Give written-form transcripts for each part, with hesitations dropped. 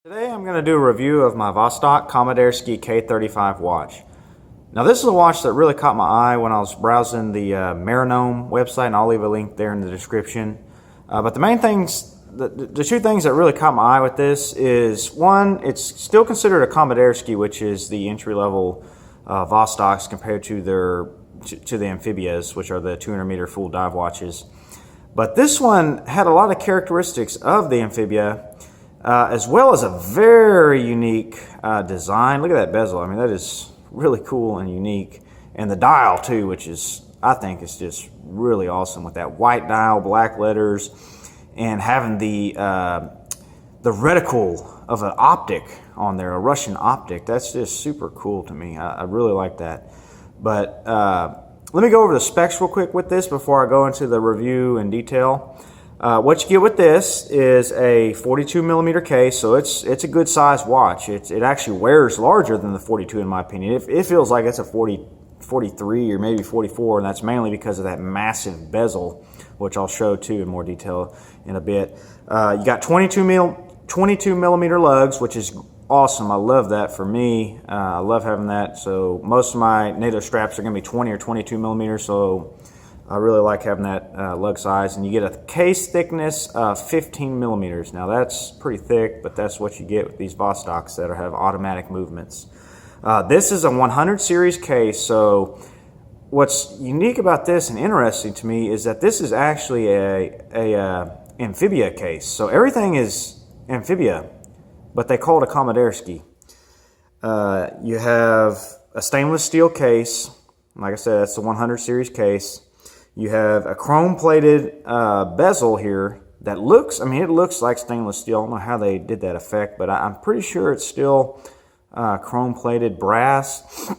Today I'm going to do a review of my Vostok Komandirskie K-35 watch. Now this is a watch that really caught my eye when I was browsing the Marinome website, and I'll leave a link there in the description. But the main things, the two things that really caught my eye with this is, one, it's still considered a Komandirskie, which is the entry-level Vostoks compared to the Amphibias, which are the 200-meter full dive watches. But this one had a lot of characteristics of the Amphibia, as well as a very unique design. Look at that bezel. I mean, that is really cool and unique. And the dial too, which is, I think, is just really awesome with that white dial, black letters, and having the reticle of an optic on there, a Russian optic. That's just super cool to me. I really like that. But let me go over the specs real quick with this before I go into the review in detail. What you get with this is a 42 millimeter case, so it's a good size watch. It actually wears larger than the 42 in my opinion. It feels like it's a 43 or maybe 44, and that's mainly because of that massive bezel, which I'll show too in more detail in a bit. You got 22 millimeter lugs, which is awesome. I love that for me. I love having that. So most of my NATO straps are going to be 20 or 22 millimeters, so I really like having that lug size. And you get a case thickness of 15 millimeters. Now that's pretty thick, but that's what you get with these Vostoks that have automatic movements. This is a 100 series case, so what's unique about this and interesting to me is that this is actually a Amphibia case. So everything is Amphibia, but they call it a Komandirskie. You have a stainless steel case. Like I said, that's the 100 series case. You have a chrome-plated bezel here that looks, I mean, it looks like stainless steel. I don't know how they did that effect, but I'm pretty sure it's still chrome-plated brass.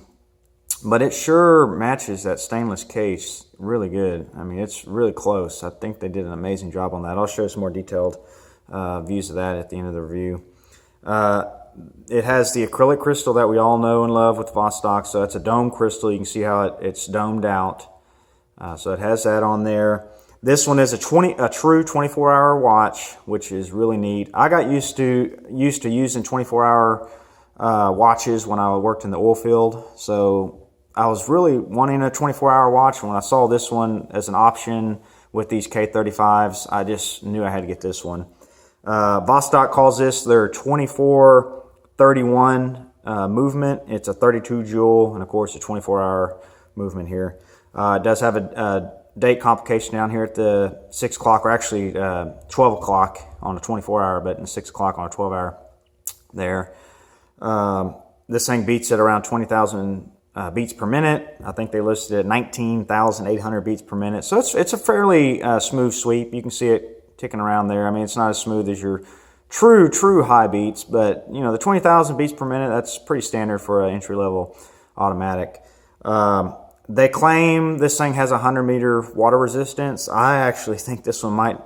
But it sure matches that stainless case really good. I mean, it's really close. I think they did an amazing job on that. I'll show some more detailed views of that at the end of the review. It has the acrylic crystal that we all know and love with Vostok. So it's a dome crystal. You can see how it's domed out. So it has that on there. This one is a true 24-hour watch, which is really neat. I got used to using 24-hour watches when I worked in the oil field. So I was really wanting a 24-hour watch. And when I saw this one as an option with these K-35s, I just knew I had to get this one. Vostok calls this their 24-31 movement. It's a 32 joule, and of course a 24-hour movement here. It does have a date complication down here at the 6 o'clock, or actually 12 o'clock on a 24-hour, but in 6 o'clock on a 12-hour there. This thing beats at around 20,000 beats per minute. I think they listed it at 19,800 beats per minute. So it's a fairly smooth sweep. You can see it ticking around there. I mean, it's not as smooth as your true high beats, but you know, the 20,000 beats per minute, that's pretty standard for an entry-level automatic. They claim this thing has 100-meter water resistance. I actually think this one might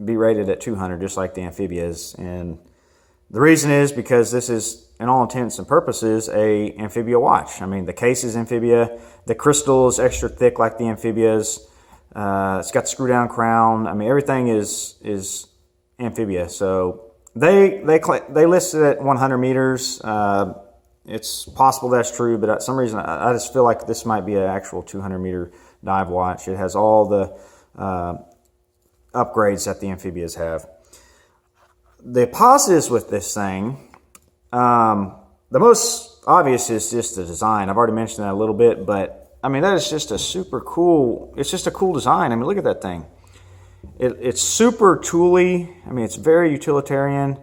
be rated at 200, just like the Amphibias. And the reason is because this is, in all intents and purposes, a Amphibia watch. I mean, the case is Amphibia. The crystal is extra thick like the Amphibias. It's got the screw-down crown. I mean, everything is Amphibia. So they listed it at 100 meters. It's possible that's true, but for some reason I just feel like this might be an actual 200-meter dive watch. It has all the upgrades that the Amphibias have. The positives with this thing, the most obvious is just the design. I've already mentioned that a little bit, but I mean, that is just a super cool, it's just a cool design. I mean, look at that thing. It's super tooly. I mean, it's very utilitarian.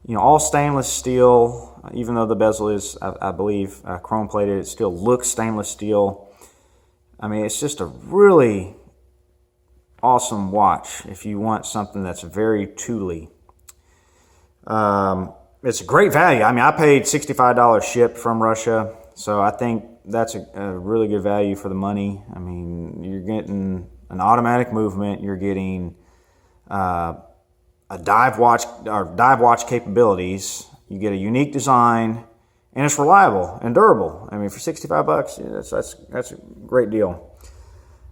You know, all stainless steel. Even though the bezel is, I believe, chrome plated, it still looks stainless steel. I mean, it's just a really awesome watch if you want something that's very tooly. It's a great value. I mean, I paid $65 shipped from Russia, so I think that's a really good value for the money. I mean, you're getting an automatic movement. You're getting a dive watch capabilities. You get a unique design, and it's reliable and durable. I mean, for $65, yeah, that's a great deal.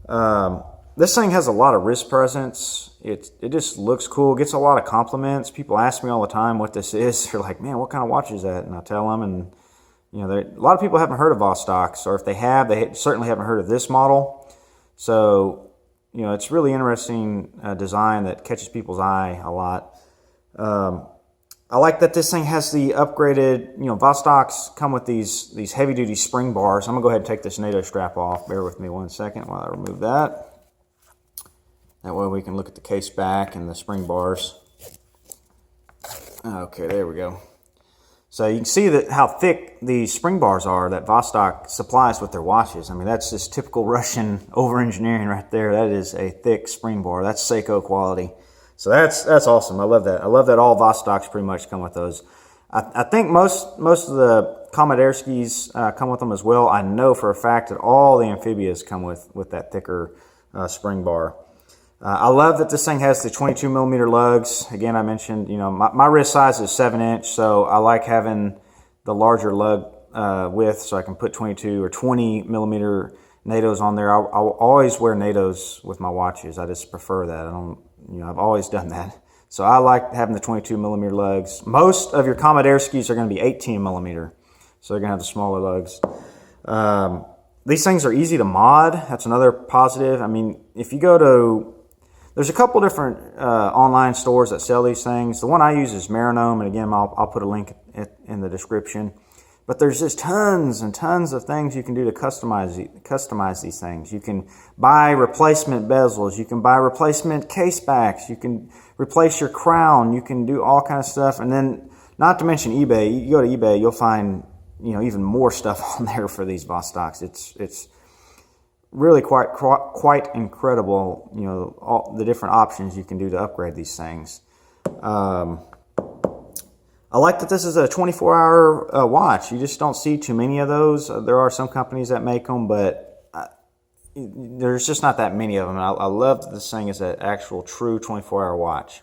The This thing has a lot of wrist presence. It just looks cool. Gets a lot of compliments. People ask me all the time what this is. They're like, man, what kind of watch is that? And I tell them, and you know, a lot of people haven't heard of Vostoks, or if they have, they certainly haven't heard of this model. So, you know, it's really interesting design that catches people's eye a lot. I like that this thing has the upgraded, you know, Vostoks come with these heavy-duty spring bars. I'm going to go ahead and take this NATO strap off. Bear with me one second while I remove that. That way we can look at the case back and the spring bars. Okay, there we go. So you can see that how thick the spring bars are that Vostok supplies with their watches. I mean, that's just typical Russian over-engineering right there. That is a thick spring bar. That's Seiko quality. So that's awesome. I love that. I love that all Vostoks pretty much come with those. I think most of the Komandirskies come with them as well. I know for a fact that all the Amphibias come with that thicker spring bar. I love that this thing has the 22 millimeter lugs. Again, I mentioned, you know, my wrist size is 7-inch, so I like having the larger lug width so I can put 22 or 20 millimeter NATOs on there. I'll always wear NATOs with my watches. I just prefer that. I've always done that. So I like having the 22 millimeter lugs. Most of your Komandirskis are going to be 18 millimeter, so they're going to have the smaller lugs. These things are easy to mod. That's another positive. I mean, if you go to, there's a couple different online stores that sell these things. The one I use is Marinome, and again, I'll put a link in the description. But there's just tons and tons of things you can do to customize these things. You can buy replacement bezels. You can buy replacement case backs. You can replace your crown. You can do all kinds of stuff. And then, not to mention eBay. You go to eBay, you'll find, you know, even more stuff on there for these Vostoks. It's really quite incredible, you know, all the different options you can do to upgrade these things. I like that this is a 24-hour watch. You just don't see too many of those. There are some companies that make them, but there's just not that many of them. I love that this thing is an actual true 24-hour watch.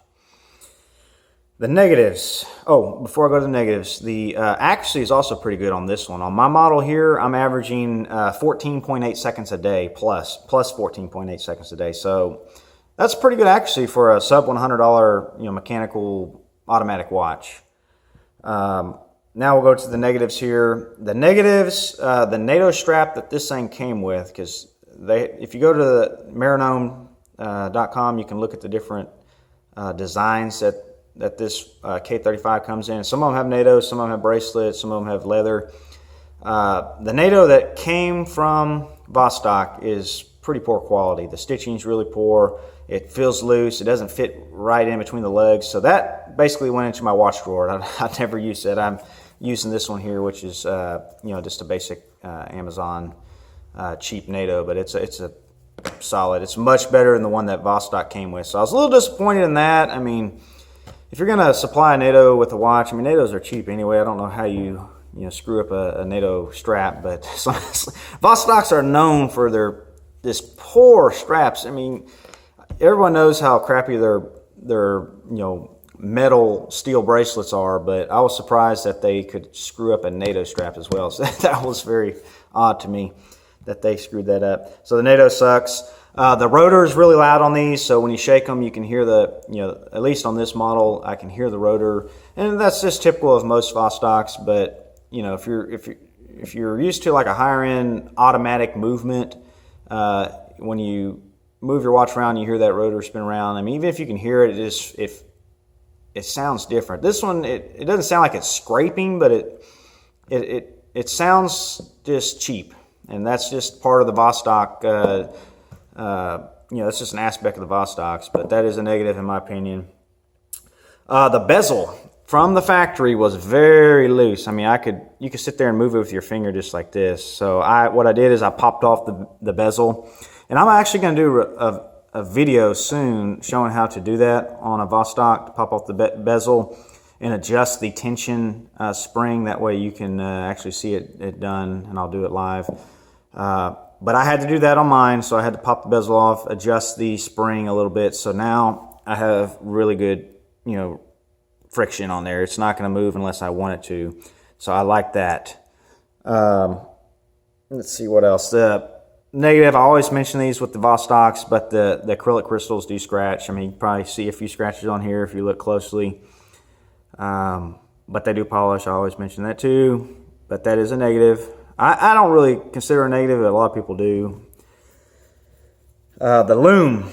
The negatives. Oh, before I go to the negatives, the accuracy is also pretty good on this one. On my model here, I'm averaging 14.8 seconds a day, plus 14.8 seconds a day. So that's pretty good accuracy for a sub $100, you know, mechanical automatic watch. Now we'll go to the negatives here. The negatives, the NATO strap that this thing came with, because if you go to marinome.com, you can look at the different designs that this K-35 comes in. Some of them have NATO, some of them have bracelets, some of them have leather. The NATO that came from Vostok is pretty poor quality. The stitching's really poor. It feels loose. It doesn't fit right in between the legs. So that basically went into my watch drawer. I never used it. I'm using this one here, which is you know, just a basic Amazon cheap NATO, but it's a solid. It's much better than the one that Vostok came with. So I was a little disappointed in that. I mean, if you're going to supply a NATO with a watch, I mean, NATOs are cheap anyway. I don't know how you screw up a NATO strap, but Vostoks are known for this poor straps. I mean, everyone knows how crappy their you know, metal steel bracelets are, but I was surprised that they could screw up a NATO strap as well. So that was very odd to me that they screwed that up. So the NATO sucks. The rotor is really loud on these, so when you shake them, you can hear at least on this model, I can hear the rotor, and that's just typical of most Vostoks. But you know, if you're used to like a higher end automatic movement, when you move your watch around, you hear that rotor spin around. I mean, even if you can hear it, it sounds different. This one, it doesn't sound like it's scraping, but it sounds just cheap, and that's just part of the Vostok. You know, that's just an aspect of the Vostoks, but that is a negative in my opinion. The bezel from the factory was very loose. I mean, you could sit there and move it with your finger just like this. So what I did is I popped off the bezel, and I'm actually going to do a video soon showing how to do that on a Vostok, to pop off the bezel and adjust the tension spring. That way you can actually see it done, and I'll do it live. But I had to do that on mine, so I had to pop the bezel off, adjust the spring a little bit. So now I have really good, you know, friction on there. It's not going to move unless I want it to. So I like that. Let's see what else. negative, I always mention these with the Vostoks, but the acrylic crystals do scratch. I mean, you can probably see a few scratches on here if you look closely. But they do polish. I always mention that too. But that is a negative. I don't really consider a negative, but a lot of people do. The loom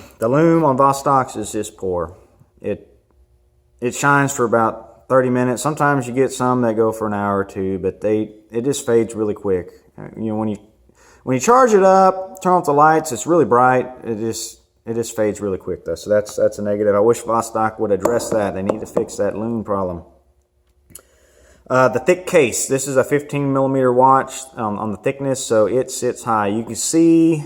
on Vostoks is just poor. It shines for about 30 minutes. Sometimes you get some that go for an hour or two, but it just fades really quick. You know, when you charge it up, turn off the lights, it's really bright. It just fades really quick though. So that's a negative. I wish Vostok would address that. They need to fix that loom problem. The thick case. This is a 15 millimeter watch on the thickness, so it sits high. You can see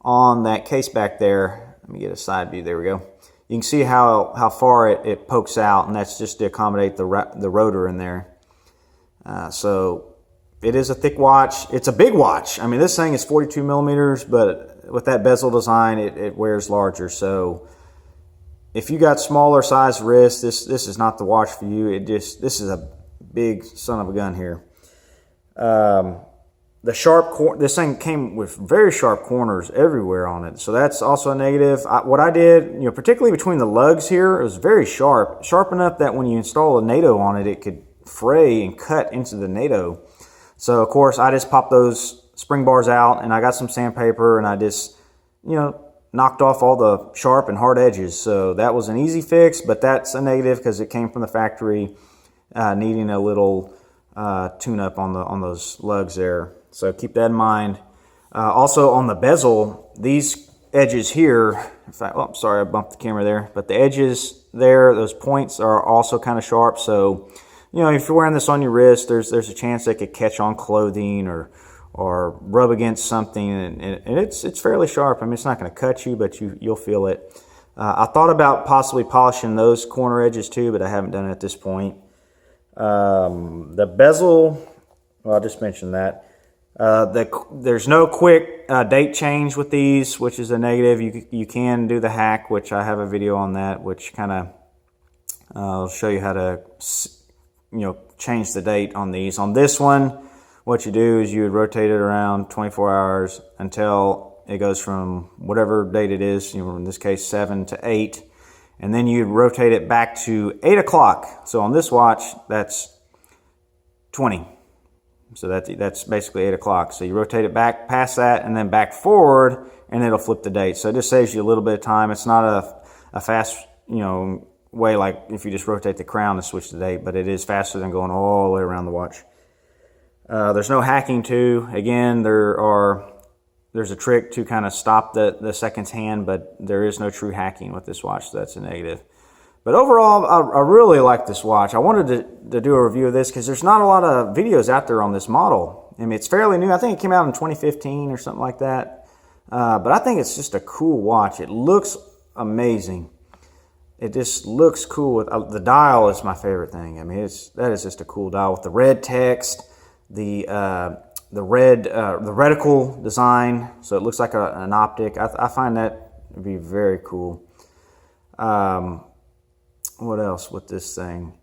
on that case back there. Let me get a side view. There we go. You can see how far it pokes out, and that's just to accommodate the rotor in there. So it is a thick watch. It's a big watch. I mean, this thing is 42 millimeters, but with that bezel design, it wears larger. So if you got smaller size wrists, this is not the watch for you. This is a big son of a gun here. This thing came with very sharp corners everywhere on it, so that's also a negative. What I did, you know, particularly between the lugs here, it was very sharp enough that when you install a NATO on it, it could fray and cut into the NATO. So of course, I just popped those spring bars out, and I got some sandpaper, and I just, you know, knocked off all the sharp and hard edges. So that was an easy fix, but that's a negative because it came from the factory, needing a little tune-up on those lugs there. So keep that in mind. Also on the bezel, these edges here, in fact, oh, sorry, I bumped the camera there, but the edges there, those points are also kind of sharp. So, you know, if you're wearing this on your wrist, there's a chance it could catch on clothing or rub against something, and it's fairly sharp. I mean, it's not going to cut you, but you'll feel it. I thought about possibly polishing those corner edges too, but I haven't done it at this point. The bezel, well, I just mentioned that. There's no quick date change with these, which is a negative. You can do the hack, which I have a video on that, which kind of I'll show you how to, you know, change the date on these. On this one, what you do is you would rotate it around 24 hours until it goes from whatever date it is, you know, in this case 7 to 8, and then you'd rotate it back to 8 o'clock. So on this watch, that's 20. So that's basically 8 o'clock. So you rotate it back past that and then back forward, and it'll flip the date. So it just saves you a little bit of time. It's not a fast, you know, way like if you just rotate the crown to switch the date, but it is faster than going all the way around the watch. There's no hacking too. Again, there's a trick to kind of stop the seconds hand, but there is no true hacking with this watch, so that's a negative. But overall, I really like this watch. I wanted to do a review of this because there's not a lot of videos out there on this model. I mean, it's fairly new. I think it came out in 2015 or something like that. But I think it's just a cool watch. It looks amazing. It just looks cool. The dial is my favorite thing. I mean, that is just a cool dial with the red text, the reticle design, so it looks like an optic. I find that to be very cool. What else with this thing?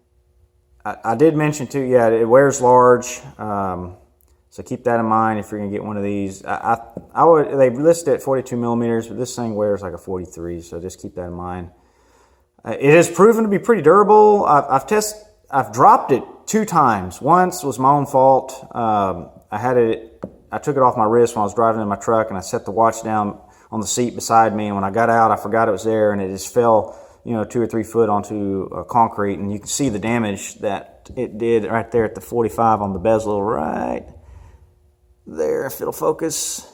I did mention too, yeah, it wears large, so keep that in mind if you're gonna get one of these. They list it at 42 millimeters, but this thing wears like a 43, so just keep that in mind. It has proven to be pretty durable. I've dropped it 2 times. Once was my own fault. I took it off my wrist when I was driving in my truck, and I set the watch down on the seat beside me, and when I got out, I forgot it was there, and it just fell, you know, 2 or 3 foot onto concrete, and you can see the damage that it did right there at the 45 on the bezel right there, if it'll focus,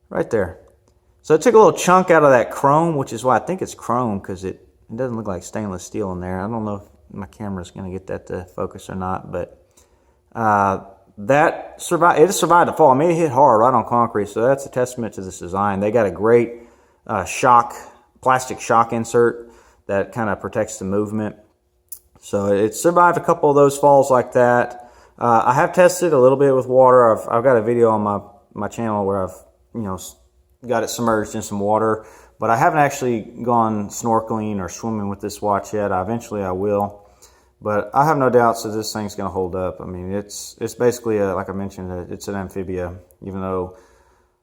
right there. So it took a little chunk out of that chrome, which is why I think it's chrome, because it doesn't look like stainless steel in there. I don't know if my camera's going to get that to focus or not, but that survived. It survived the fall. I mean, it hit hard right on concrete, so that's a testament to this design. They got a great plastic shock insert that kind of protects the movement. So it survived a couple of those falls like that. I have tested a little bit with water. I've got a video on my channel where I've, you know, got it submerged in some water, but I haven't actually gone snorkeling or swimming with this watch yet. Eventually I will, but I have no doubts that this thing's going to hold up. I mean, it's basically like I mentioned, it's an Amphibia, even though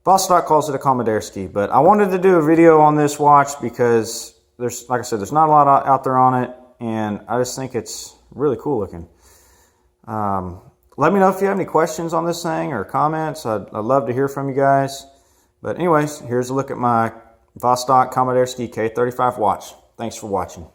Vostok calls it a Komandirskie, but I wanted to do a video on this watch because there's, like I said, there's not a lot out there on it, and I just think it's really cool looking. Let me know if you have any questions on this thing or comments. I'd love to hear from you guys. But anyways, here's a look at my Vostok Komandirskie K-35 watch. Thanks for watching.